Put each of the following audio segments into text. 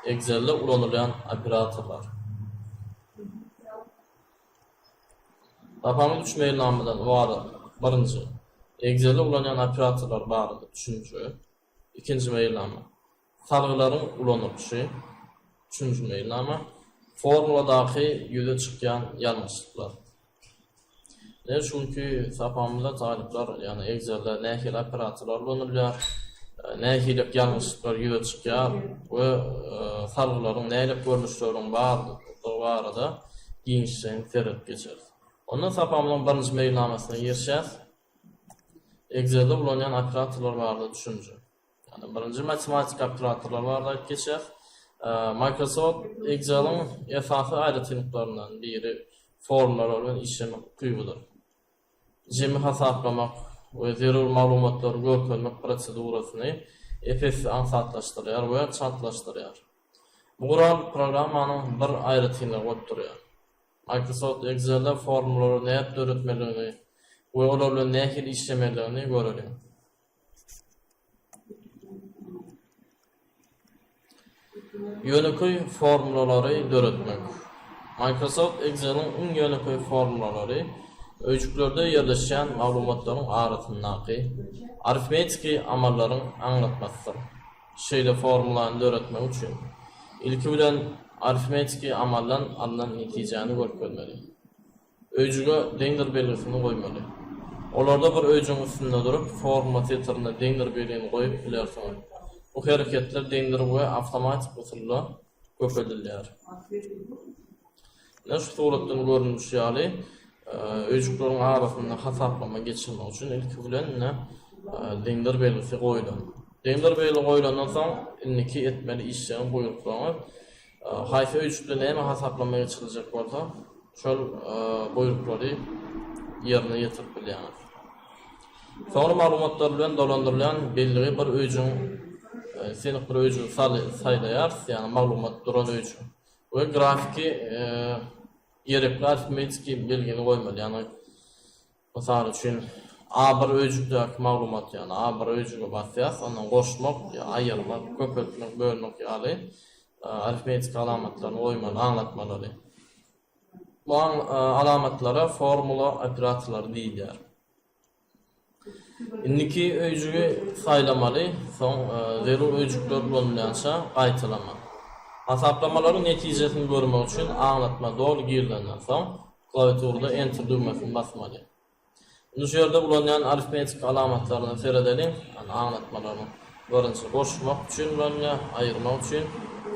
Excel'de ulanılan operatorlar. Tapamı düşmeyi namıdan var. Birinci, Excel'de ulanılan operatorlar barıdır. Üçüncü, ikinci meylnama. Sargıların ulanışı. Üçüncü meylnama. Formuladaki yüze çıkan yanlışlıklar. Ne çünkü tapamda talipler yani Excel'de nehil operatorlar ulanırlar. Nehilip yanlışlıklar yüze çıkar ve sargıların nehilip görünüşlerin var da giyinçlerini terip geçer. Ondan tapamdan birinci meylnamasına girişeceğiz. Excel'de ulanılan operatorlar vardı düşünce. Yani birinci matematik operatorlar vardı geçer. Microsoft Excel'in esası ayrıtılıklarından biri formlar olan işlemi kuybudur. Jemi hesaplamak ve zerur malumatları görkezmek prosedurasını efes ansatlaştırıyor ve çantlaştırıyor. Bu programmanın bir ayrıtılığını götürüyor. Microsoft Excel'de formları näet öğretmelerini ve onlarla nähil işlemelerini görüyor. Yönököy formulaları öğretmek. Microsoft Excel'in yönököy formulaları öýjüklerde yerleşen maglumatlaryň arasyndaki aritmetik amalların anlatmasıdır. Şeýle formulany öğretmek üçin ilki bilen aritmetik amaldan alınan netijeni görkezmeli. Öýjüge deňdir belgisini goýmaly. Olarda bir öýjüň üstünde durup formula titrine deňdir belgisini goýup bilersiň. Bu hareketler deňdir we awtomatik usulla köpedilýär. Näşe suratdan görünýär ýaly öýjükleriň arasynda hesaplama geçirmek üçin ilki bilen deňdir belgisi goýulýar. Deňdir belgisi goýulandan soň indiki etmeli işleň buyruklar haýsy öýjükle näme hesaplama geçiriljek bolsa şol buyruklary ýerine ýetirip bilýär. Sonra maglumatlar bilen dolandyrylan belli bir öýjüň senik bir öýjü saýlaýar, ýani maglumat duran öýjü. We grafiki gerekli aritmetik belgini goýmaly. Ýani mysal üçin A bir öýjükdäki maglumat ýani A bir öýjüge basýas, ondan goşmak, aýyrmak, köpeltmek, bölmek ýaly aritmetik alamatlaryny goýmaly, anlatmaly. Bu alamatlara formula operatorlary diýilýär. Indiki öýjüge saýlamaly, soň zerur öýjükler bolanýança gaýtylama. Hesaplamaların netijesini görmek üçin anlatma dolu girilenden soň klawiaturda enter düğmesini basmaly. Bu ýerde bolanýan aritmetik alamatlaryny seredeliň, anlatmalaryny birinçi goşmak üçin bolanýar, aýyrmak üçin,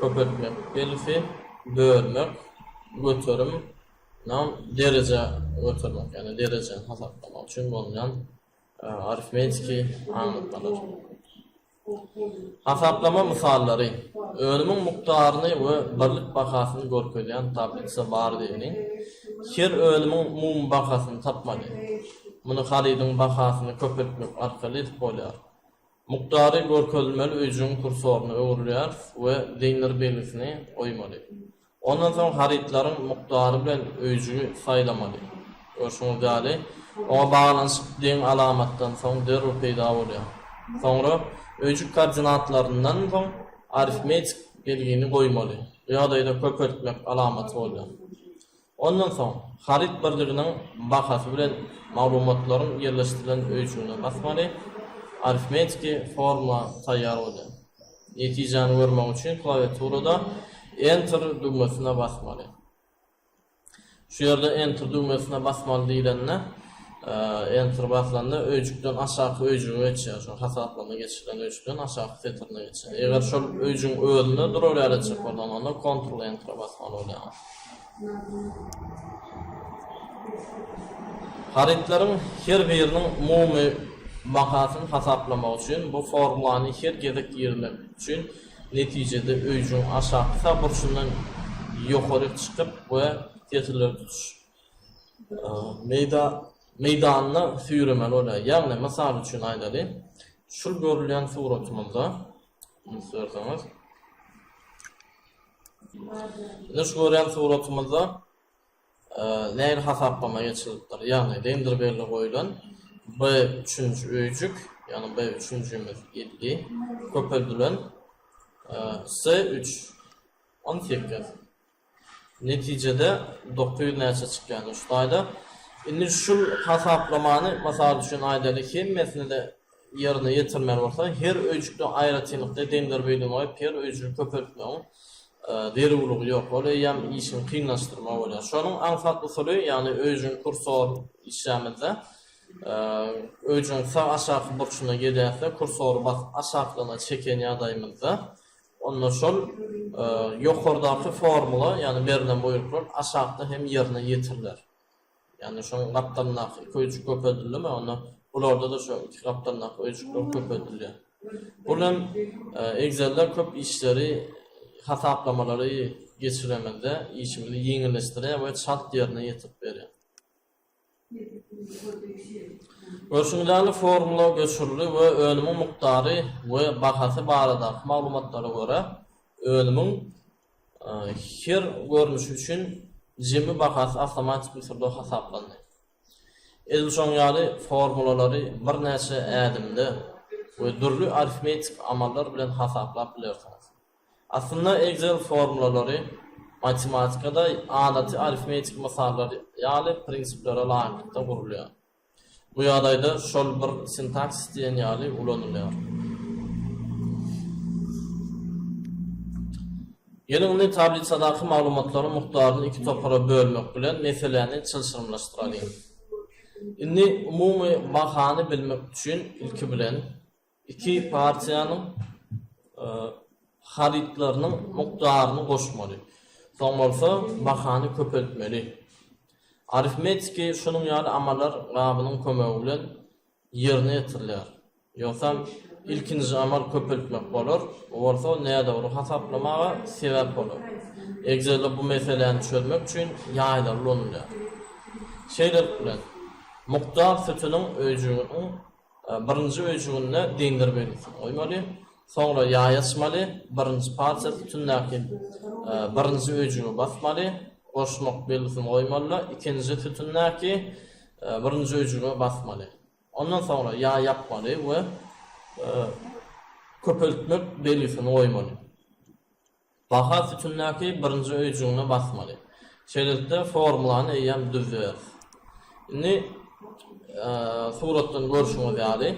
köpeltmek belgisi, bölmek, götürüm, derece götürmek, ýani derece hesaplamak üçin bolanýan aritmetik anlatmalar. Hesaplama misallary önümün mukdaryny we birlik bakasyny görkezýän tablitsa bar diýiliň. Her önümün mum bakasyny tapmaly. Muny halidyň bakasyny köpeltmek arkaly bolýar. Muktary görkezilmeli öýjüň kursoryny öwrülýär we deňdir belgisini goýmaly. Ondan soň haritlaryň muktary bilen öýjügi saýlamaly. Oşuňyz ýaly o baglanyşyk deň alamatdan soň derhal peýda bolýar. Sonra öýjük koordinatlaryndan soň aritmetik belgini goýmaly. Ýa-da köpeltmek alamaty bolýar. Ondan soň harit birliginiň bakasy bilen maglumatlaryň ýerleşdirilen öýjüne basmaly. Aritmetik formula taýýar bolýar. Netijeni görmek üçin klawiaturada enter düğmesine basmaly. Şu ýerde enter düğmesine basmaly diýilende enter baslanda öýjükden aşağı öýjüge geçýär. Şu hesaplama geçirilen öýjükden aşağı setrine geçýär. Eger şol öýjüň özünde durýarçyk bolan onda kontrol enter basmaly bolýar. Haritlaryň her biriniň umumy bakasyny hesaplamak üçin bu formulany her gezek ýerine üçin netijede öýjüň aşağı burçundan ýokary çykyp we tetirler tutuş. Meydanyny süýremeli bolýar. Ýagny mysal üçin aýdaly. Şu görülen suratymyzda görseňiz. Şu görülen suratymyzda näme hesaplama geçirilipdir. Ýagny deňdir belli goýulan B3 öýjük, ýani B3-ümiz 7 köpeldilen C3 18. Neticede 900 näçe çykýan şuýda. Indi şu hasaplamany masal üçin aýdaly hemmesini de ýerine ýetirmeli bolsa, her öýjükde aýratynlykda deňder beýlen oýup, her öýjüki köpeltmegi derewligi ýok. Ola ýam işini kynlaşdyrmak bolar. Şonuň ansatlysyly, ýani öýjüň kursor işlemede öýjüň sağ aşağı burçuna gelýärse, kursory bas aşaglyna çeken ýagdaýymyzda ondan şol ýokardaky formula, ýani berilen buyruklar aşagda hem ýerine ýetiriler. Yani şu kaptanlar öýjük köpeltilme, onu bularda da şu iki kaptanlar öýjükler köpeltiliyor. Bunun Excel'de köp işleri, hasaplamaları geçiremede işimizi ýeňilleşdirýär we şart ýerine ýetip berýär. Görşüňizde formula göçürildi we önümiň muktary we bahasy barada maglumatlara göre önümiň her görnüş üçin jemi bahasy awtomatik ýolda hasaplandy. Edilşoň ýaly formulalary bir näçe ädimde we durly aritmetik amallar bilen hasaplap bilersiňiz. Aslında Excel formulalary matematikada adaty aritmetik masalları ýaly prinsiplere laýykda gurulýar. Bu ýagdaýda şol bir sintaks diýen ýaly ulanylýar. Ýene tablitsadaky maglumatlary mukdaryny iki topara bölmek bilen meseleni çylşyrmlaşdyralım. Indi umumy bahany bilmek üçin ilki bilen iki partiýanyň haritlarynyň mukdaryny goşmaly. Soňra bahany köpeltmeli. Aritmetiki şunun ýaly amallar gabynyň kömegi bilen ýerine ýetirilýär. Ýoksa ilkinji amal köpeltmek bolar, bolsa näde uru hasaplamaga sebäp bolar. Excel'de bu meseleni çözmek üçin ýaýlar ulanylýar. Şeýler bilen mukdar sütüniň öýjüginiň birinji öýjügine deňdirmeli. Oýmaly, soňra ýaýaçmaly, birinji parça sütündäki birinji öýjüge basmaly, goşmak belgisini oýmaly, ikinji sütündäki birinji öýjüge basmaly. Ondan soňra ýa ýapmaly we köpeltmek belgisini oýmaly. Baha sütündäki birinji öýjügine basmaly. Şeýle formulany ýa düzler. Indi suratdan görüşüňiz ýaly.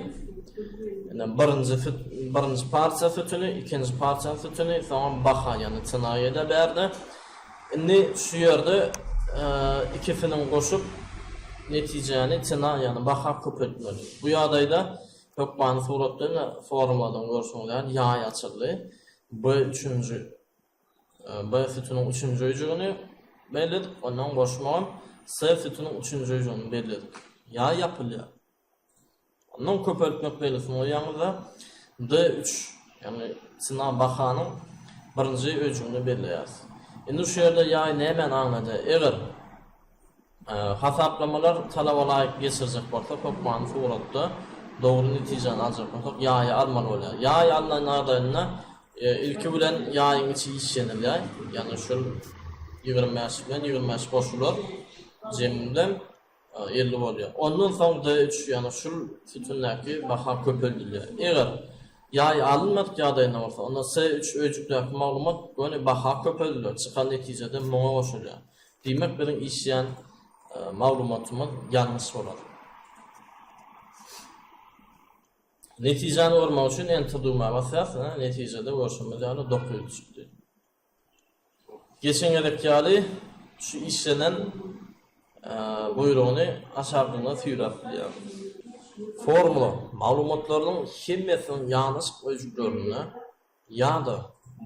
Birinji parça sütüni, ikinji parça sütüni, soňra baha ýani çynaýda berdi. Indi şu ýerde ikisini goşup netijeni çyna ýani baha köpeltmeli. Bu ýagdaýda köpbany suratdan formuladan görüşüňiz ýaý açyly. B sütüniň üçünji öýjügini belirledik, ondan goşmagan C sütüniň üçünji öýjügini belirledik. Ýa ýapylýar. Ondan köpeltmek belgisini oýýanygda D3, ýani çyna bahanyň birinji öýjügini belirleýär. Indi şu ýerde ýa näme aňlady? Eger hasaplamalar talaba laýyk geçirjek bolsa, köpbany suratda dogry netijeni aljak bolsak, ýa almaly bolýar. Ýa alınan ýagdaýynda ilki bilen ýaýyň içi işlenilýär. Ýani şu 25 bilen 25 goşular jemden 50 bolýar. Ondan soň D3 ýani şu sütündäki baha köpeltilýär. Eger ýaý alınmadyk ýagdaýynda bolsa, onda C3 öýjükdäki maglumat göni baha köpeltilýär. Çykan netijede muňa goşulýar. Diýmek bilen işleýän maglumatymyz ýalňyş bolar. Netijeni görmek üçin enter düýmeye basýarsyň, netijede görüşimiz ýaly 900 çykdy. Geçen gerek ýaly şu işlenen buyruğunu aşağıdığına süýräpdirýär. Formula maglumatlarynyň hemmesiniň ýanyş öýjüklerini ýa-da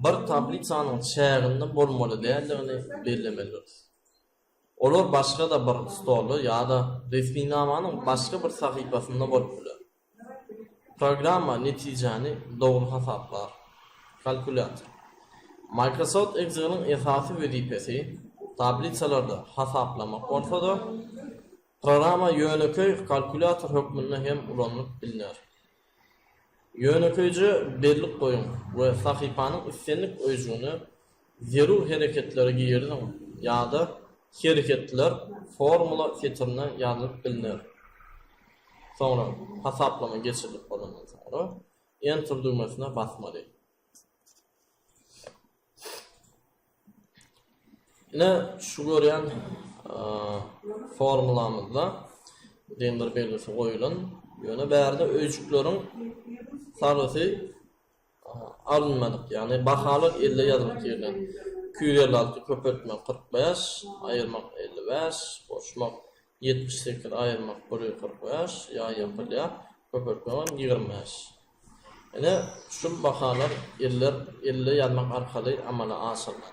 bir tablitsanyň çäginde bolmaly däldigini bellemelidir. Olar başga da bir stolda ýa-da resminamanyň başga bir sahypasynda bolup biler. Programma netijeni dogry hasaplar. Kalkulator. Microsoft Excel'in esasy wezipesi tablitsalarda hasaplamak bolsa-da programa ýöneköý kalkulator hökmünde hem ulanlyp bilinýär. Ýöneköýji bellik goýun we sahypanyň üstünlik öýjügini zerur hereketlerine ýerine ýa-da hereketler formula setirine ýazylyp bilinýär. Sonra hasaplama geçirilip bolandan sonra enter düýmesine basmaly. Yine şu görýän formulamyzda dengdir belgisi goýulan, ýöne bärde öýçükleriň sarysy alınmadyk. Yani bahalar 50 ýazylyk ýerden. Küýlerlerdi köpeltmek 45, ayırmak 55, boşmak 78, ayırmak 145, ya yapılya köpeltmek 25. Yani şu bahalar 50 ýazmak arkaly amala aşyrlar.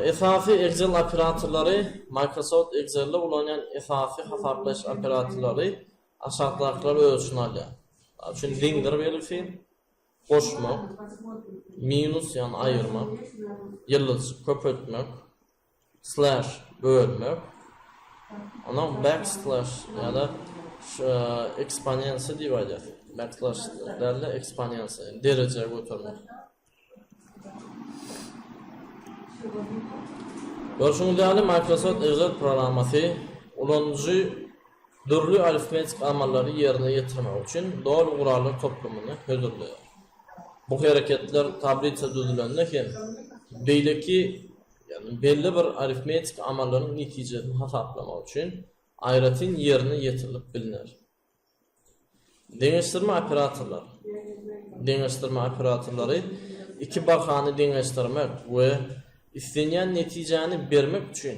Esasy Excel operatorlary Microsoft Excel'de ulanýan esasy hasaplaş operatorlary aşağıdakiler ölçüsini alýar. Çünkü dengdir belgisi, koşmak, minus yani ayırmak, yıldız köpeltmek, slash bölmek, ona backslash ya da exponential diýýär. Backslash derle exponential derece götürmek. Görüşüňizde Microsoft Excel programmasy ulanjy dürli aritmetik amallary ýerine ýetirmek üçin dogry gurallar toplamyny hödürleýär. Bu hareketler tablitsa düzülende hem beýleki yani belli bir aritmetik amallaryň netijesini hasaplamak üçin aýratyn ýerine ýetirilip bilinir. Deňeşdirme operatorlary iki bahany deňeşdirmek we istenýän netijeni bermek üçin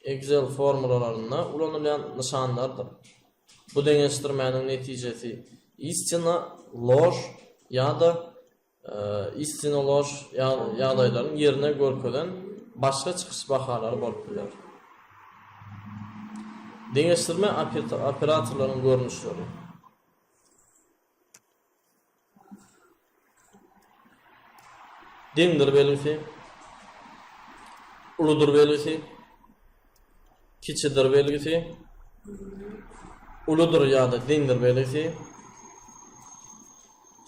Excel formulalaryna ulanylýan nyşanlardyr. Bu deňeşdirmäniň netijesi istina, loş ýa-da istina loş ýagdaýlaryň ýerine görkezlen başga çykyş bahalary bolup biler. Deňeşdirme operatorlarynyň görnüşleri. Dengdir belgisi, uludur belgisi, kiçidir belgisi, uludur ýa-da dengdir belgisi,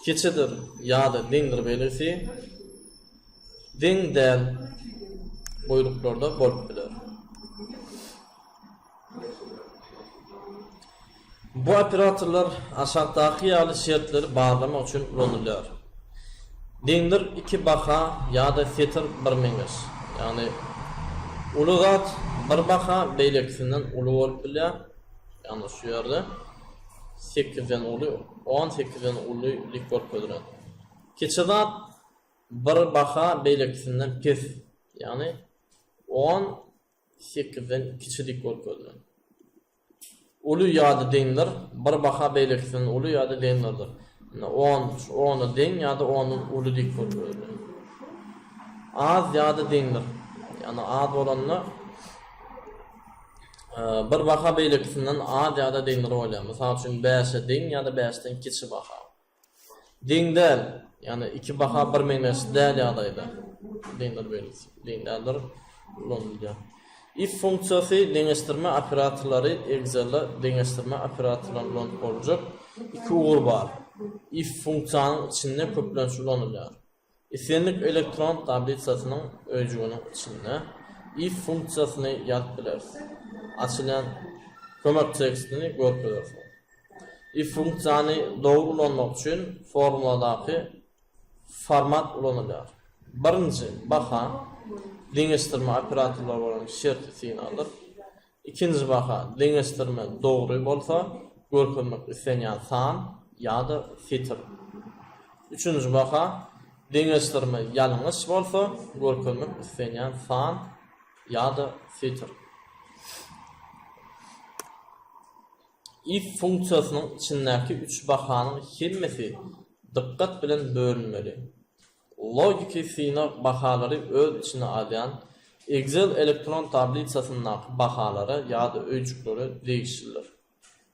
kiçidir ýa-da dengdir belgisi, deng däl boýluklarda bolup biler. Bu operatorlar aşağıdaky ýaly şertleri barlamak üçin ulanylýar. Dengdir iki baha ýa-da setir bir meňes. Yani ulu zat bir baha beýlekisinden ulu bolup bilýär. Yani şu ýerde 8den ulu, 18den ulu lik bolup bilýär. Kiçi zat bir baha beýlekisinden pes. Yani 18den kiçilik bolup bilýär. Ulu ýa-da dengdir, bir baha beýlekisinden ulu ýa-da dengdirdir. 10 deng ýa-da 10 ulu dik bolup bilýär. Az ýa-da dengdir. Yani az bolanlar bir baha beýlekisinden az ýa-da dengdir bolýar. Mesela üçin 5 deng ýa-da 5den kiçi baha. Dengdäl, yani iki baha bir meňes däl ýagdaýda dengdir belgisi. Dengdäldir ulanylýar. If funksiyasy deňeşdirme operatorlary Excel'de deňeşdirme operatorlaryny ulanıp boljak iki ugur bar. If funksiyanyň içinde köplenşi ulanylýar. Esenlik elektron tablitsasynyň öýjüginiň içinde if funksiýasyny ýazyp bilersiz. Açylan kömek tekstini görüp bilersiz. If funksiýany dogry ulanmak üçin formuladaky format ulanylýar. Birinji baha deňeşdirme operatorlary bolan şerti signaldyr. İkinji baha deňeşdirme dogry bolsa görkezmek istenýän san ýa-da setir. Üçüncü baha deňeşdirme ýalňyş bolsa görkezmek istenýän san ýa-da setir. If funksiýasynyň içindäki 3 bahanyň hemmesi diqqat bilen bölünmeli. Logiki signal bahalary öz içine alýan Excel elektron tablitsasynyň bahalary ýa-da öýçükleri değişirler.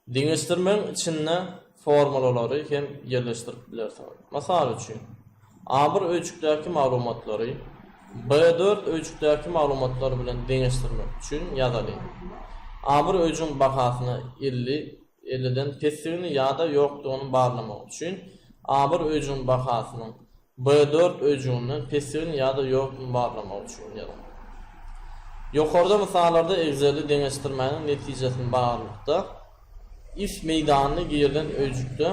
Deňeşdirmeň içinde formulalary hem ýerleşdirip bilersiz. Masal üçin A1 öýçükdäki maglumatlary B4 öýçükdäki maglumatlar bilen deňeşdirmek üçin ýazaly. A1 öýçüň bahasyny 50den pessigini ýa-da ýokdugyny barlamak üçin A1 öýçüň bahasynyň B4 öýçüňinden pessigini ýa-da ýokdugyny barlamak üçin ýazaly. Ýokarda misallarda Excel'de deňeşdirmäniň netijesini bagalykda if meýdanyny girden öýçükde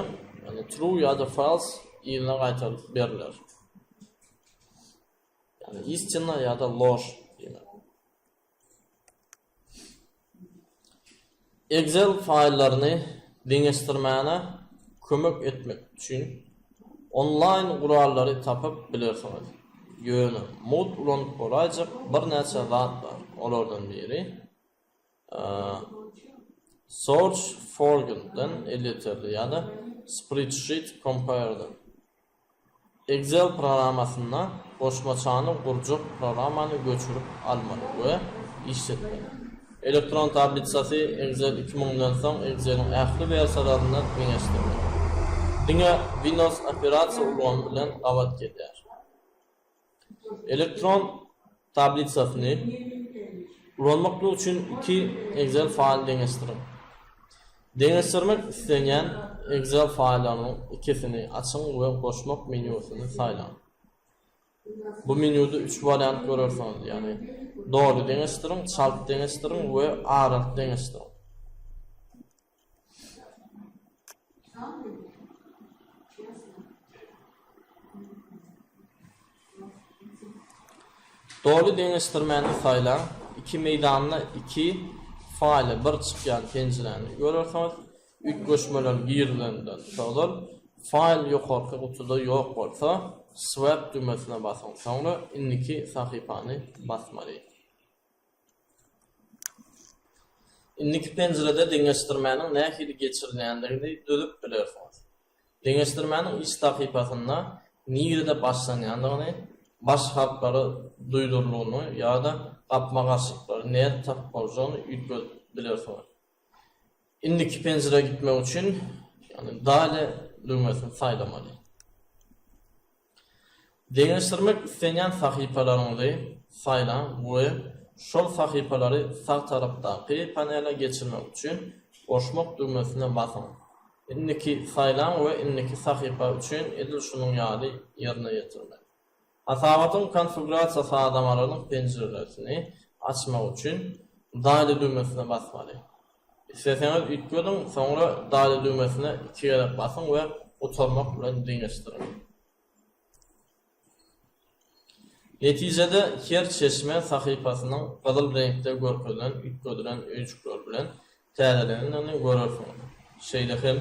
yani true ýa-da false ýerine gaýtaryp beriler. Yani istina ya da loş demek. Excel faillerini deňeşdirmäne kömek etmek üçün online guralları tapıp bilirsiniz. Ýöne mod ulanyp bolajak bir näçe zat bar. Olardan biri Search For'dan eliterli ýa-da Spreadsheet Compare'dan. Excel programmasyna goşmaçany gurjak programmany göçürüp almaly we işletmeli. Elektron tablitsasy Excel 2000'dan soň Excel'in ähli versiýalaryna deňeşdirmeli. Diňe Windows operasiýa ulany bilen gawat geder. Elektron tablitsasyny ulanmakly üçin 2 Excel faýl deňeşdirin. Deňeşdirmek istenýän Excel faýlarynyň ikisini açyň we goşmak menüsini saýlan. Bu menüde 3 variant görersiňiz, ýani dogry deňeşdirin, çalt deňeşdirin we aralt deňeşdirin. Dogry deňeşdirmäni saýlan, 2 meýdanyna 2 faýly bir çykýan pençeleni görersiňiz. Üç göçmeler girilenden soňra faýl ýokarky gutuda ýok bolsa, swap düýmesine basyň. Soňra indiki sahypany basmaly. Indiki pencerede deňeşdirmäniň nähili geçirilýändigini dödüp bilersiňiz. Deňeşdirmäniň iç sahypasynda nirde başlanýandygyny, baş harflary duýdurulgyny ýa-da gapma gaşyklary näde tap boljagyny üýtgöz bilersiňiz. Indiki pencere gitmek için yani dale düğmesini saylamalı. Deňeşdirmek istenýän sahypalaryňyzy saylan we şol sahypalary sağ tarapdaky panele geçirmek için goşmak düğmesine basyň. Indiki saylan we indiki sahypa için edil şunuň ýaly ýerine ýetirmek. Hasabatyň konfigurasiýa sadamalarynyň pencerelerini açmak için dale düğmesine basmaly. İsterseniz üýtgödüň, soňra dale düğmesine 2 kere basyň we oturmak bilen deňeşdirin. Netijede her çeşme sahypasynyň gyzyl reňkde görkezlen üýtgödilen öýjükler bilen täzelenini görersiňiz. Şeýle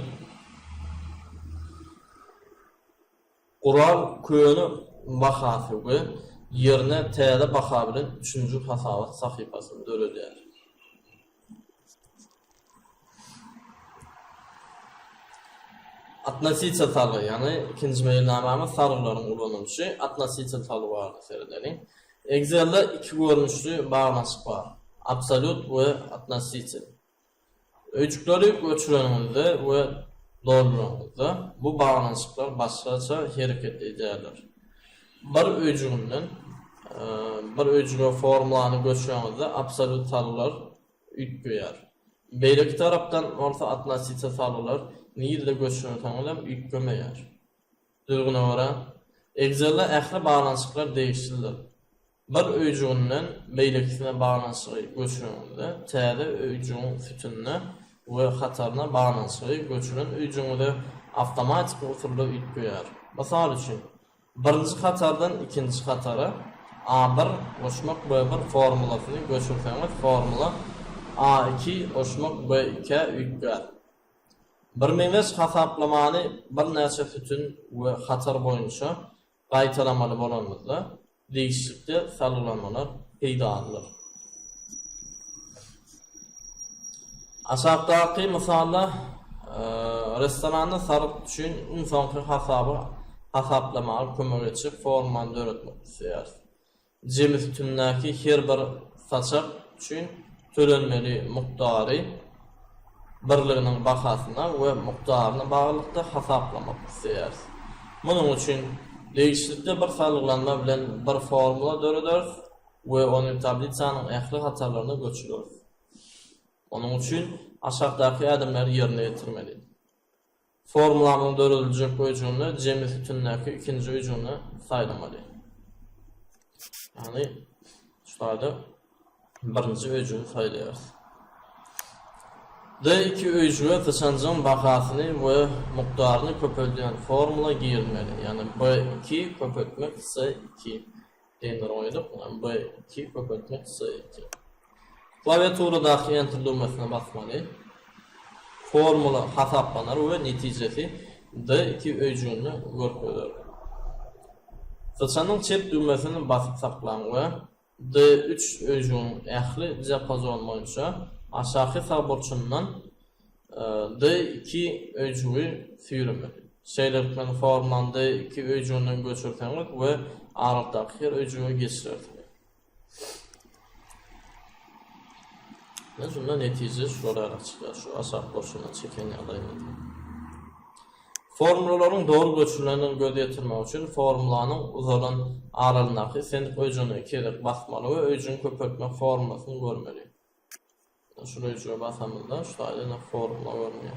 Gural köýüni bahasy we ýerine täze baha bilen 3-nji hasabat sahypasyny döredýär. Относительно talı, yani ikinci meýilnamamyz sarılaryň ulanýyşy относительно talı barada serederiň. Excel'de iki görnüşli baglanşyk bar. Absolut we относительно. Öýjükleri göçürenizde we dolduranızda bu baglanşyklar başgaça hereket edýärler. Bir öýjüge formulany göçürenizde absolut talylar üýtgöýär. Beýleki tarapdan bolsa относительно talylar nirde göçürüň taňlam üýtgemeýär. Dürgüne görä Excel'de ähli baglanşyklar değişdirildi. Bir öýjüginden beýlekisine baglanşygy göçürende täze öýjügiň sütünne we hataryna baglanşygy göçüren öýjüňde awtomatik usulda üýtgeýär. Masal üçin birinji hatardan ikinji hatara A1 goşmak B1 formulasyny göçürseňiz formula A2 goşmak B2 üýtgeýär. Bir meňes hasaplamany bir näçe sütün we hatar boýunça gaýtaramaly bolanmyzda değişiklikde salylanmalar peýda bolar. Aşağıdaky misalda restoranda saryp üçin insonky hasaplamagy kömek etjek formany döretmek isleýär. Jemi sütündäki her bir saçak üçin tölenmeli mukdary birliginiň bahasyna we mukdaryna baglykda hasaplamak isleýär. Munyň üçin değişiklikde bir salyglanma bilen bir formula dörederiz we ony tablitsanyň ähli hatarlaryna göçüreriz. Onuň üçin aşağıdaky adımlary ýerine ýetirmeli. Formulamyň dörediljek öýjüne jemi sütündäki ikinji öýjüne saýlamaly. Yani şurada birinji öýjüni saýlaýarys. D2 öýjüge taşanjyň bahasyny we mukdaryny köpeldiren formula girilmeli. Yani B2 köpeltmek ise 2. dendir oyduq. B2 köpeltmek C2. Klaviaturadaki enter düğmesine basmalı. Formula hesaplanır ve neticesi D2 öcüğünü görkölür. Sıçanın çep düğmesini basıp saklan ve D3 öcüğünün ähli diapazon boyunca aşağı saburçundan D2 öcüğü sürümü. Şeylerden formlan D2 öcüğünden göçürseniz ve aralıktaki öcüğü geçirirsiniz. Şunda netice şuralara çıkar. Şu aşağı boşuna çeken yalayını. Formulaların doğru göçürlerini göze getirmek için formulanın uzanan aralığındaki sendik öcüğünü ikilik basmalı ve öcüğün köpürtme formulasını görmeli. Şuraya öcüğe basamızda şu tane formula görmüyor.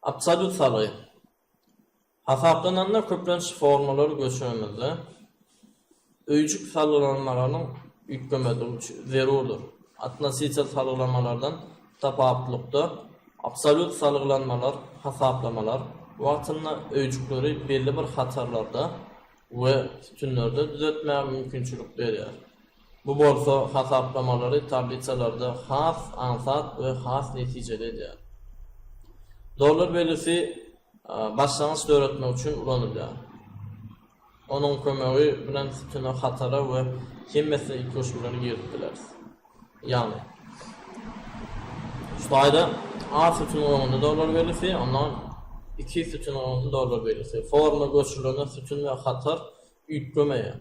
Absolut sayı. Hesaplananda köplenç formülleri göçürmemizde öýjük salylanmalarının ýüklemedi zerurdur. Atnasiýsel salylanmalardan tapaplykda absolut salylanmalar, hasaplamalar wagtynda öýjükleri belli bir hatarlarda we tütünlerde düzeltmäge mümkinçilik berýär. Bu bolsa hasaplamaları tabliçalarda has ansat we has netijeli edýär. Dolar belirsi başlanğıç öğretmek için ulanılýar. Onun kömegi bilen tütüne hatara we hemmesi ilk koşulları girdilär. Yani şuayda A sütün oğlunda dolar belirsi, ondan 2 sütün oğlunda dolar belirsi. Forma göçürlerine sütün ve hatar yüklemeye.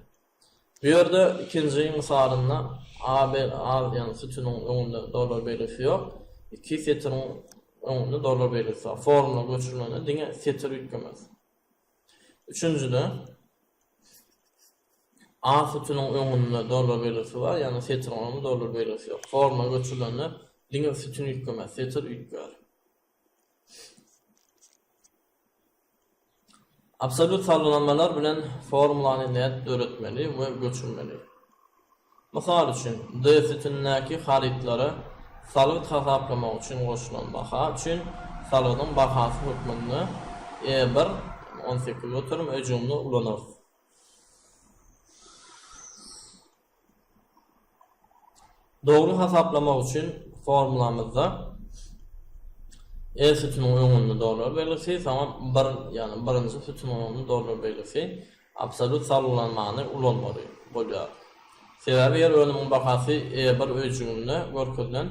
Bir yerde ikinci misalında A yani sütünün oğlunda dolar belirsi yok. 2 sütünün oğlunda dolar belirsi. Forma göçürlerine dine setir yüklemez. Üçüncüde A sütünün öňünde dolar belirsi var, yani setir oňunda dolar belirsi yok. Forma göçürlerine dine sütün yüklemez, setir yükler. Absolut salylanmalar bilen formulany näet öğretmeli we göçürmeli. Mysal üçin D sütünindäki haritlary salyt hasaplamak üçin goşulan baha üçin salygyň bahasy hökmünde E1 18 oturum öjümli ulanır. Doğru hasaplamak için formulamızda E sütünün öňünde dolar belirsi, yani birinci sütünün öňünde dolar belirsi, absolut sallanmany ulanmary bolýar. Sebäbi ýer ölümüň bahasy E1 öjüňinde görkezlen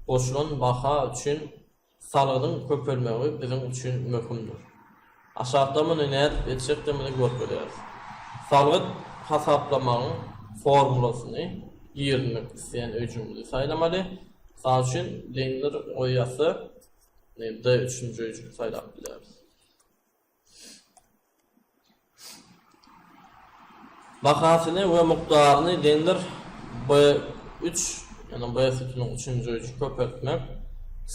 goşulan baha üçin salygyň köpelmegi bizim üçin möhümdür. Aşağıda muny näet etjekdigini görkezýäris. Salyg hasaplamagyň formulasyny ýermek isleyen öjümli saýlamaly. Sağ üçin denir oýasy D3-nji öjüň saýlap bilerimiz. Bahasyny we mukdaryny denir B3 yani B sütünün 3-nji öjüň köpeltmek,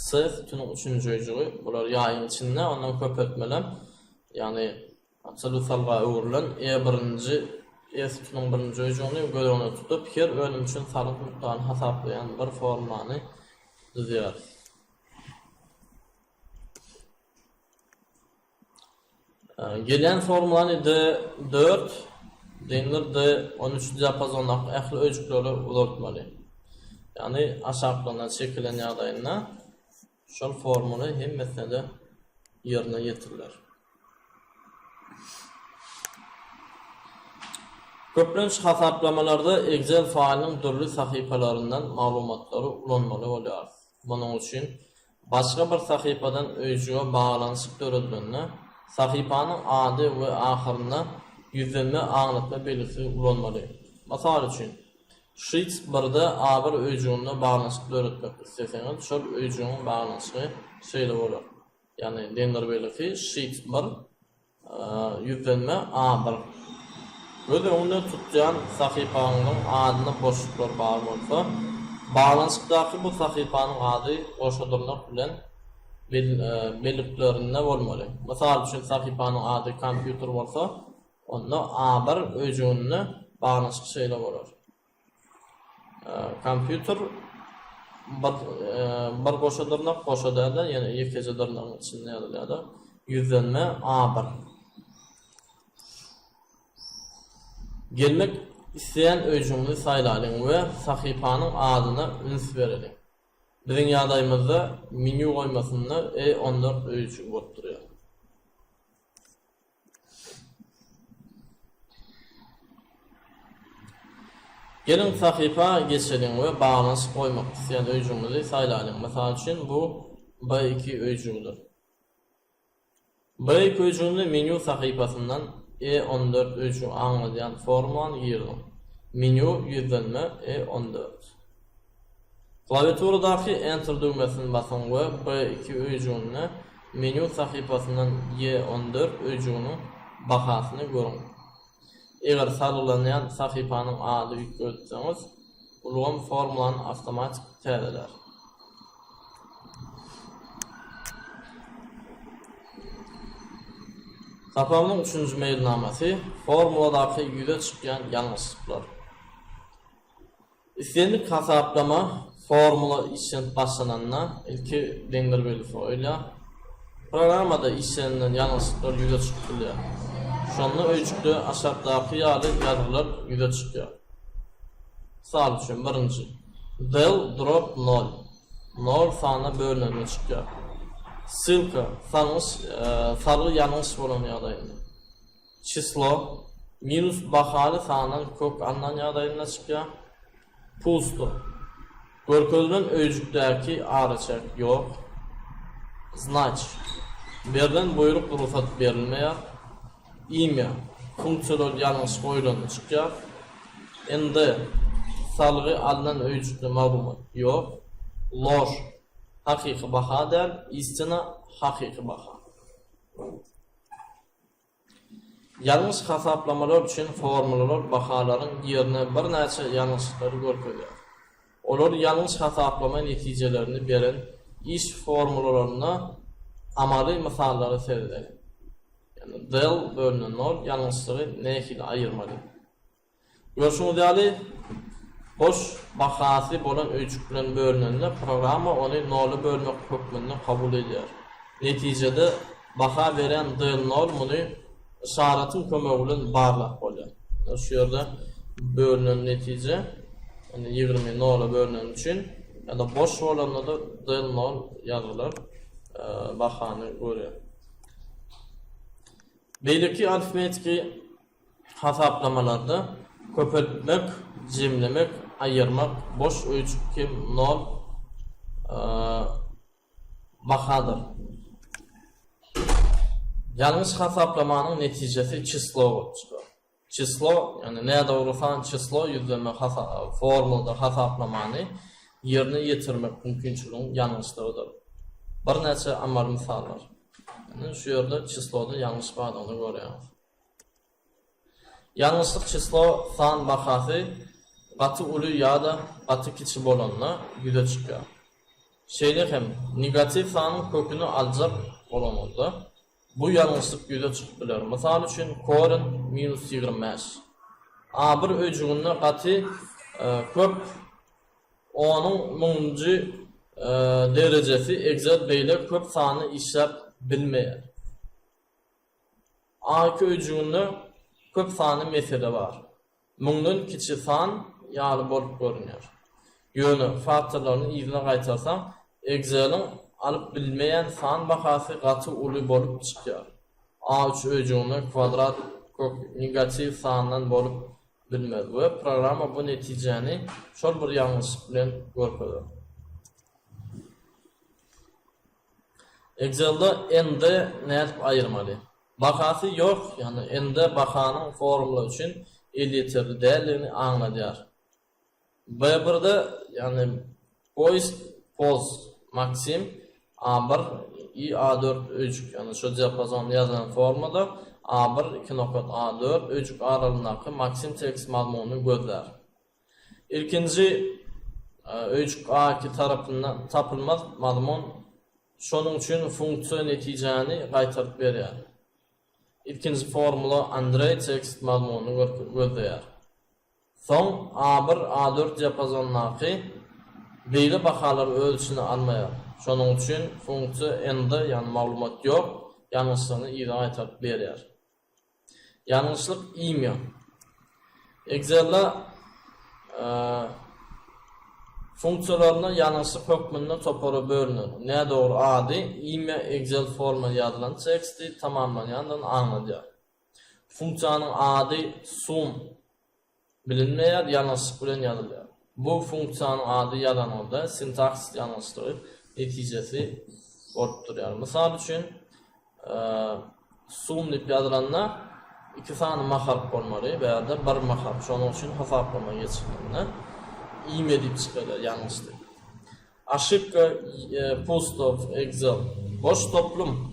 C sütünün 3-nji öjüňi bular ýaýyň içinde ondan köpeltmelen yani absolut salga öwrülen E1-nji E sütünün 1-nji öjüňi göreňe tutup her ölüm üçin salyk mukdaryny hasaplayan bir formany düzýär. Gelen formulany D4 denir D13 diapazondaky ähli öjükleri uzatmaly. Yani aşağılanan çekilen ýagdaýynda şol formula hemmesine de ýerine ýetirilýär. Köplenç hasaplamalarda Excel failinin türlü sahipalarından malumatlary ulanmaly bolýar. Buning üçin başga bir sahipadan öjüge baglanşyk töredilende sahipanyň ady we ahyrynda yüzlenme aňlatma belgisi ulanmaly. Masal üçin Sheet 1-de A1 öjüňine baglanşyk töredmek isteseňiz, şol öjüňiň baglanşygy şeýle bolar. Yani denir belgisi Sheet 1 yüzlenme A1. Böyle onu tutjan sahipanyň adyny boşluklar bar bolsa, baglanşykdaky bu sahipanyň ady oşadyrlyk bilen belirtlerinde bolmaly. Masal üçin sahipanyň ady kompýuter bolsa, onda A1 öjüňine baglanşyk şeýle bolar. Kompýuter bir goşadyrlyk goşadyrda, yani ýekejedyrlygyň içinde ýazylýar. Yüzlenme A1. Gelmek isteyen öýjüňizi saýlalyň we sahypanyň adyna üns bereliň. Biziň ýagdaýymyzda menü goýmasyny E14 öýjü bolup durýar. Gelin sahypa geçelim we baglanş goýmak isteyen öýjüňizi saýlalyň. Mesela üçin bu B2 öýjüdir. B2 öýjüni menü sahypasyndan E14 öýjü aňladyan formaly ýerdim. Menü ýüzlenme E14. Klawiaturadaky enter düğmesini basyň we B2 öýjüni menü sahypasyndan E14 öýjüniň bahasyny görüň. Eger salylanýan sahypanyň ady ýükleýänsiňiz, ulgam formulany awtomatik täzeler. Sahypanyň 3-nji mailnamasy formuladaky ýüze çykýan ýalňyşlyklar. Istendik hasaplama formula işin başlananna ilki dendir belgisi öýle. Programmada işlenen ýalňyşlyklar ýüze çykýar. Şonu öýçükde aşağıdaky ýaly ýazgylar ýüze çykýar. Misal üçin birinji del drop 0. 0 sana bölünende çykýar. Ссылка sarı ýalňyş bolan ýagdaýynda. Çyslo minus bahaly sanyň kök anlan ýagdaýynda çykýar. Pusto görkezlen öýçükdäki araçak ýok. Znach berden buyruk ruhsat berilmeýär. Imya funksional ýalňyş goýulany çykýar. Endi salgy alınan öýçükde maglumat ýok. Loş hakyky baha der, istina hakyky baha. Ýalňyş hasaplamalar üçin formulalar bahalaryň ýerine bir näçe ýalňyşlyklary görkezýär. Olar ýalňyş hasaplama netijelerini beren iş formulalaryna amaly mysallary serler. Yani del bölünen 0 ýalňyşlygy nähili aýyrmaly. Görüşüňiz ýaly boş bahasy bolan öýçük bilen bölünende programma ony 0 bölmek hökmünde kabul edýär. Netijede baha beren del 0 muny işaretin kömegi bilen barlap bolýar. Şu ýerde bölünen netije yani 20 0 bölünen üçin ýa-da boş bolanda da del 0 ýazylar bahany görýär. Beýleki aritmetiki hasaplamalarda köpeltmek, jemlemek, aýyrmak, boş öýçükke 0 bahadyr. Ýalňyş hasaplamanyň netijesi çyslo bolup çykar. Çyslo, yani näde ursan çyslo ýüzlenme formulada hasaplamany ýerine ýetirmek mümkinçiligiň ýalňyşlygydyr. Bir näçe amal misallar. Yani şu ýerde çysloda ýalňyş bardygyny görýäňiz. Ýalňyşlyk çyslo san bahasy gaty uly ýa-da gaty kiçi bolanna ýüze çykýar. Şeýle hem negativ sanyň köküni aljak bolanynda bu ýalňyşlyk ýüze çykyp biler. Misal üçin korin -25. A1 öýjüňinde gaty köp onuň 10-njy derejesi egzat beýle köp sany işlep bilmeýär. A2 öýjüňinde köp sany mesele bar. 1000-den kiçi san ýaly bolup görünýär. Ýöne faktorlaryny ýygyna gaýtarsam, egzalın alıp bilmeýän san bahasy gaty uly bolup çykýar. A3 öýjüňinde kvadrat kök negativ sandan bolup bilmez we programma bu netijeni şol bir ýalňyşlyk bilen görkezýär. Excel'da endi nädip aýyrmaly? Bahasy ýok, ýani endi bahanyň formula üçin elýeterli däldigini aňladýar. B1'de ýani post maksim A1 i A4 öýçük, ýani şu diapazonda ýazylan formada A1 2.A4 öýçük aralyndaky maksim tekst mazmuny gözler. İlkinji öýçük A2 tarapyndan tapylmaz mazmun şonuň üçin funksiýa netijeni gaýtaryp berýär. İlkinji formula Andrei tekst mazmuny gözleýär. Soň A1 A4 diapazondaky beýle bahalar ölçüni almaýar. Şonuň üçin funksiýa endi ýani maglumat ýok, ýalňyşlygyny ýa-da gaýtaryp berýär. Ýalňyşlyk imya. Excel'de funksiyalarına yanlışlık hükmünde topara bölünür. Ne doğru adi, ime Excel forma yazılan teksti tamamlayandan anladı. Funksiyanın adi sum bilinmeyer, yanlışlık bilen yazılıyor. Bu funksiyanın adi yalanında sintaks yanlışlığı neticesi ortaya duruyor. Misal için sum dip yazılanlar iki tane maharp olmalı veya da bir maharp. Şunun için hesaplama geçirdiğinde ime dip çıkıyor yanlışlık. Aşıkka post of Excel boş toplum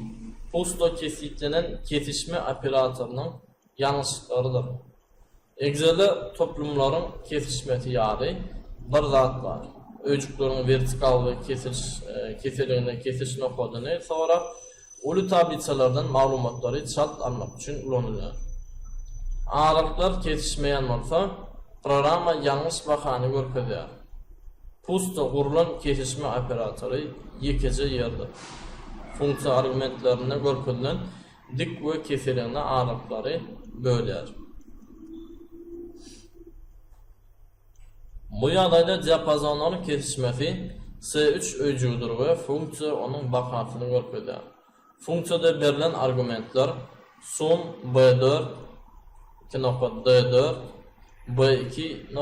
posto kesitlenen kesişme operatörünün yanlışlıklarıdır. Excel'de toplumların kesişmeti yani bir zat var. Öcüklerin vertikal ve kesiliğinde kesişme kodunu sonra ulu tabiçalardan malumatları çat almak için kullanılıyor. Aralıklar kesişmeyen olsa programa yanlış bakanı görkediyor. Posta kurulan kesişme operatörü yekece yerdir. Funksiya argumentlerine görkedilen dik ve kesiliğinde aralıkları böler. Bu yadayda diapazonların kesişmesi S3 öcüdür ve funksiya onun bakatını görkediyor. Funksiyada verilen argumentler sum B4 2.D4 B2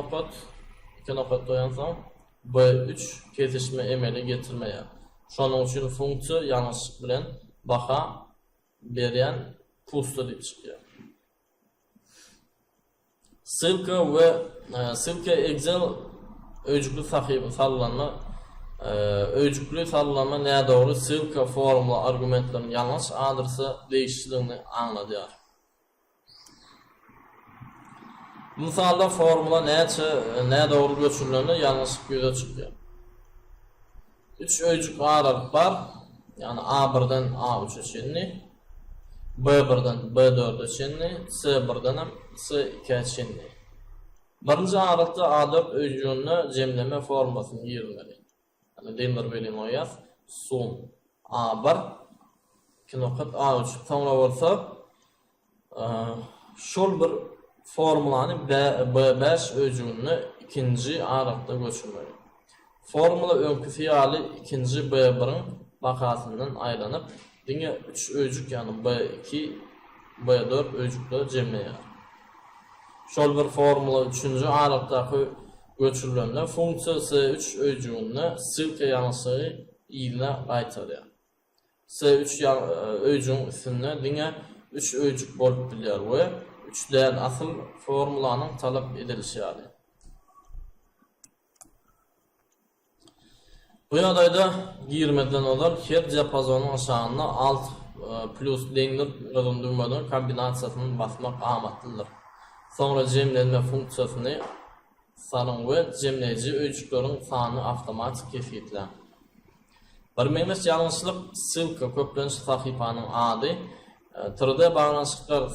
2.doyansam B3 kesişme emeli getirmeye. Şunun için funksiya yanlışlık bilen baka veren posta dip çıkıyor. Silka ve Silka Excel öcüklü sahibi sallanma ne doğru Silka formula argumentlerin yanlış adresi değiştiğini anladı. Misalda formula ne doğru götürüldüğünde yanlışlık yüze çıkıyor. 3 öcük aralık var. Yani A1'den A3'e çenli, B1'den B4'e çenli, C1'den C2'e çenli. Birinci aralıkta A4 öcüğünü cemleme formasını yiyilmeli. Yani denir belin o yaz. Sum A1 2.A3 sonra olsa şol bir formulanı B5 öcüğünü ikinci aralıkta götürmeli. Formula önkü fiyali ikinci B1'in bakasından aylanıp dine 3 öcük yani B2 B4 öcükle cemleyer. Şol bir formula 3. aralıktaki götürülende funksiya S3 öcüğünü silke yanlısı iline qaytarıyor. S3 öcüğün üstünde dine 3 öcük bolup bilir ve 3 değer asıl formulanın talep edilişi yani. Bu yadayda girmeden olan her diapazonun aşağında alt plus denir rızındırmadan kombinasyasını basmak amatlıdır. Sonra cemlenme funksiyasını sarın ve cemleyici ölçüklerin sanı avtomatik kefiyetle. Bir memes yanlışlık silka köplenç sahipanın adı tırda bağlanışlıklar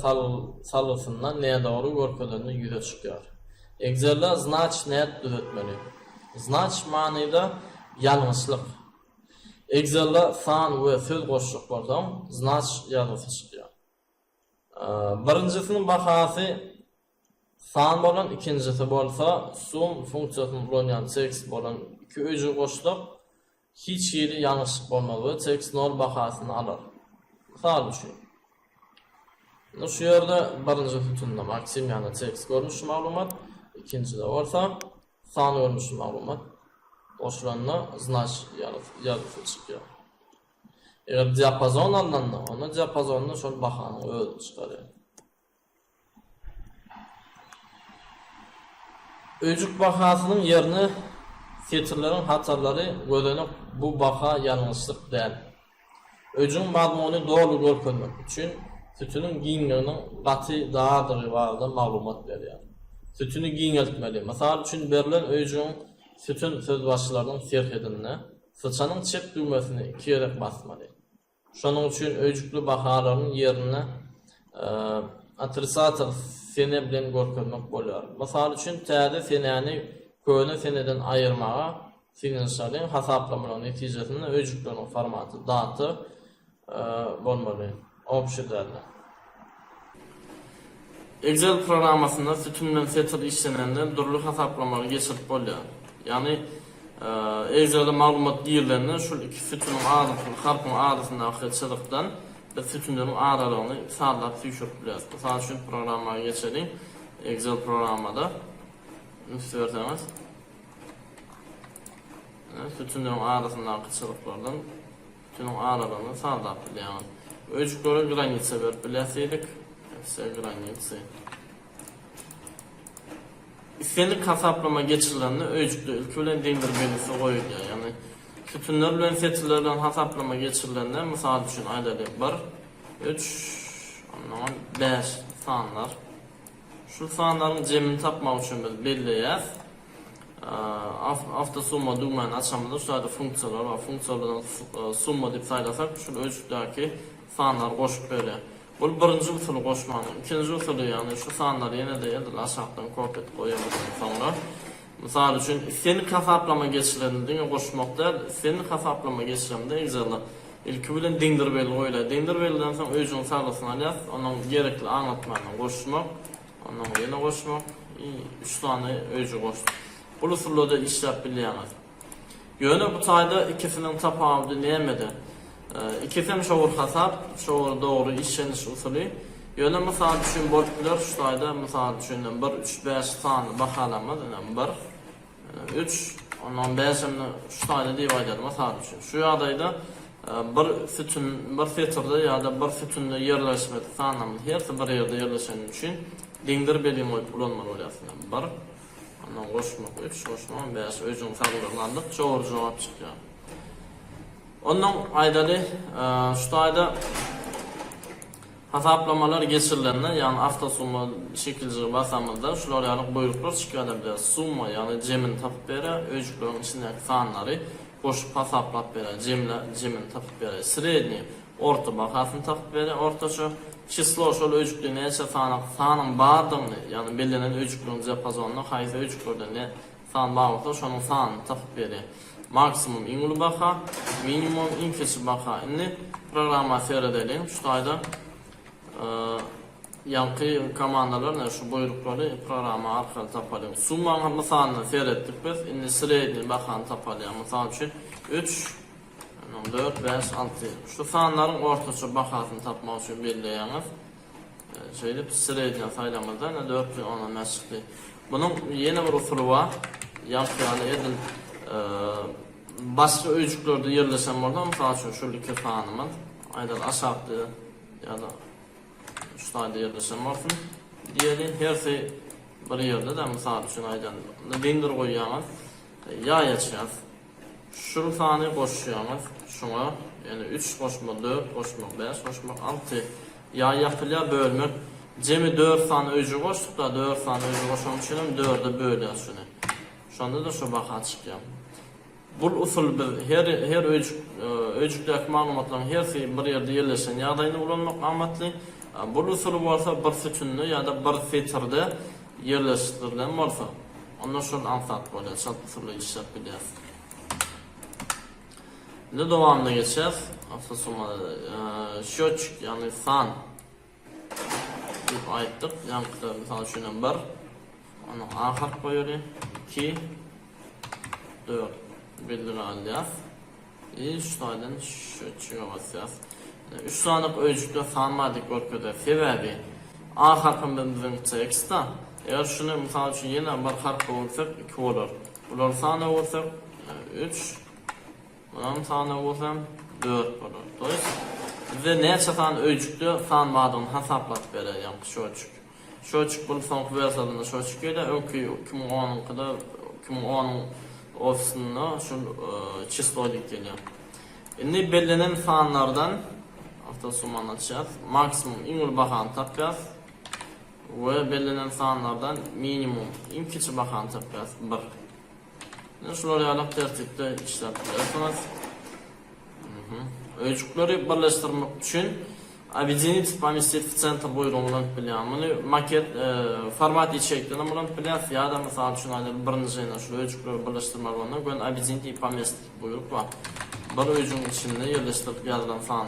salısından neye doğru görkelerini yüze çıkıyor. Excel'de znaç net düzeltmeli. Znaç manada yanlışlık. Excel'de san ve söz boşluklardan znaç yazısı çıkıyor. Birincisinin bakası san bolan, ikincisi bolsa sum funksiyasını bulayan text bolan iki öcü boşluk hiç yeri yanlışlık olmalı ve text nol bakasını alır. Misal düşün. Şu yerde birinci sütunda maksim yani text görmüş malumat, ikincide olsa san görmüş malumat. Boşluğunda znaç yazısı çıkıyor. Eğer diapazon alınanda, onu diapazonda şöyle bakanı öyle çıkarıyor. Öcük bakasının yerini filtrelerin hataları gözlenip bu baka yanlışlık değil. Öcün mazmunu doğru görkülmek için sütünün giyinlerinin katı dağıdır vardı malumat veriyor. Sütünü giyineltmeli. Mesela için verilen öcün sütün söz başlarının serh edinine sıçanın çek düğmesini kiyerek basmalı. Şunun için öcüklü bakaların yerine atrisatır sene bilen görkülmek oluyor. Mesela için täze seneni köne seneden ayırmağa finansialin hesaplamaların neticesinde öcüklerin formatı dağıtı olmalı. Opşiderler. Excel programmasında sütünlen setir işlenende durluk hesaplamaları geçirip bolýar. Yani Excel'de maglumat diýilende şu iki sütünün arasynda, harpyň arasyndaky çyzykdan biz sütünlerin aralygyny sallap süýşürip bilýäris. Mesela şu programma geçelim. Excel programmada üstürtäňiz. Sütünlerin arasyndaky çyzyklardan sütünün aralygyny sallap bilýäris. Ölçüklere granitsa berip bilýäsdik. Granitsa. İstenlik hesaplama geçirilenini ölçüklü ülke bilen deňdir belgisi goýulýar. Yani sütünler bilen setirlerden hesaplama geçirileninde misal üçün aýdaly 1, 3, 5 sanlar. Şu sanlaryň jemini tapmak üçin biz belleýäs. Afta summa dugmany açamyzda şurada funksiýalar var. Funksiýalardan summa diýip saýlasak şu ölçükdäki sanlar goşup berýär. Bu birinci usuly goşmanyň, ikinji usuly ýani şu sanlary ýene-de aşagdan kopyat goýýarlar sonra. Misal üçin istenlik hesaplama geçirilendiňe goşmakda, istenlik hesaplama geçirilemde Excel'de ilki bilen deňdir belgi goýulýar. Deňdir belgiden soň özüň saglasyny alýas, onuň gerekli aňlatmanyny goşmak, onuň ýene goşmak, 3 tane özü goşmak. Bu usulda işläp bilýäňiz. Ýöne bu taýda ikisiniň tapawudy nämede? İkisem şowur hasap, şowur doğru işleniş usulü. Ýöne misal üçün bolupdylar, şu taýda misal üçün 1, 3, 5 sany bahalamaz, 1, 3, ondan 5-ni şu taýda diýip aýdyldy misal üçün. Şu ýagdaýda bir setirde ýa-da bir sütünde ýerleşmedi sanamyz hersi bir ýerde ýerleşen üçin deňdir belgi goýup bulanmaly bolýar. 1, ondan goşmak 3, goşmak 5 özüň saglarylandyk, şowur jogap çykýar. Ondan aýdaly şu taýda hesaplamalar geçirilenler, yani hafta summa şekilci basamızda şular ýalyk buyruklar çykýar. Summa yani jemin tapyp berýär, ölçükleriň içindäki sanlary goşup hesaplap berýär, jemin tapyp berýär. Sredni orta bahasyny tapyp berýär, ortaça çyslo şol ölçükde näçe sanyň bardygyny, yani belenen ölçükleriň diapazonyny haýsy ölçüklerden ne san bardysa şonuň sanyny tapyp berýär. Maksimum iňli baha, minimum iňkeçi baha. Indi programma seredelim. Şu taýda ýanky komandalar şu buyrukları programma arkaly tapalyň. Summanyň masalyny seretdik biz. Indi sredni bahany tapalyň. Mysal üçin 3, 4, 5, 6. Şu sanlaryň ortaça bahasyny tapmak üçin belleýäňiz. Şeýle sredni saýlamazda 4, 10 meşgul. Bunyň ýene bir usuly bar. Ýa-da edil başka ölçüklerde ýerleşen bolsa, mysal üçin şu iki sanymyz aýdal aşagdy ýa-da şu taýda ýerleşen bolsun. Diýeli hersi bir ýerde de mysal üçin aýdal deňdir goýýarmyz, ýaýaçýas. Şu sany goşýarmyz, şoňa ýani 3 goşmak 4, goşmak 5, goşmak 6 ýaýapylýa bölmek. Jemi 4 sany özü goşdukda 4 sany özü goşan üçin 4-de bölýär şunu. Şonda da şu baha çykýar. Bu usul her ölçükdäki maglumatlaryň hersi bir ýerde ýerleşen ýagdaýyny ulanmak amatly. Bu usul bolsa bir sütünli ýa-da bir setirde ýerleşdirilen bolsa, onda şol ansat bolýar, şol usuly işläp bilýär. Ne dowamına geçýär? Hafta sonunda şoçuk ýani san diýip aýtdyk. Ýa-da mysal üçin 1, onu ahar goýýar, 2, 4 bildirýär. Şu taýdan şoçuga basýar. 3 sanyk ölçükde sanmadyk görkezde sebebi A harfymyzyň tekstde. Eger şunu mysal üçin ýene bir harf bolsa 2 bolar. Bular sany bolsa 3, bular sany bolsa 4 bolar. Doýs bize näçe san ölçükde sanmadyň hesaplap berýär şoçuk. Şoçuk bu soňky versiýasynda şoçuk ýa-da 2010-da 2010 ofisinde şu çyslolik gelýär. Indi bellenen sanlardan hafta sonuna açacağız. Maksimum iňli bahany tapýar we bellenen sanlardan minimum iňkiçi bahany tapýar 1. Şular ýalyk tertipde işläp berýär. Ölçükleri birleşdirmek üçin объединить поместить в центр buyrugyndan bilýär. Muny maket format içerikden bilen bilýär. Ýa-da mysal üçin birinji şu ölçükleri birleşdirmek bolanda, gön объединить поместить buyruk bar. Bir ölçüň içinde ýerleşdirip ýazylan san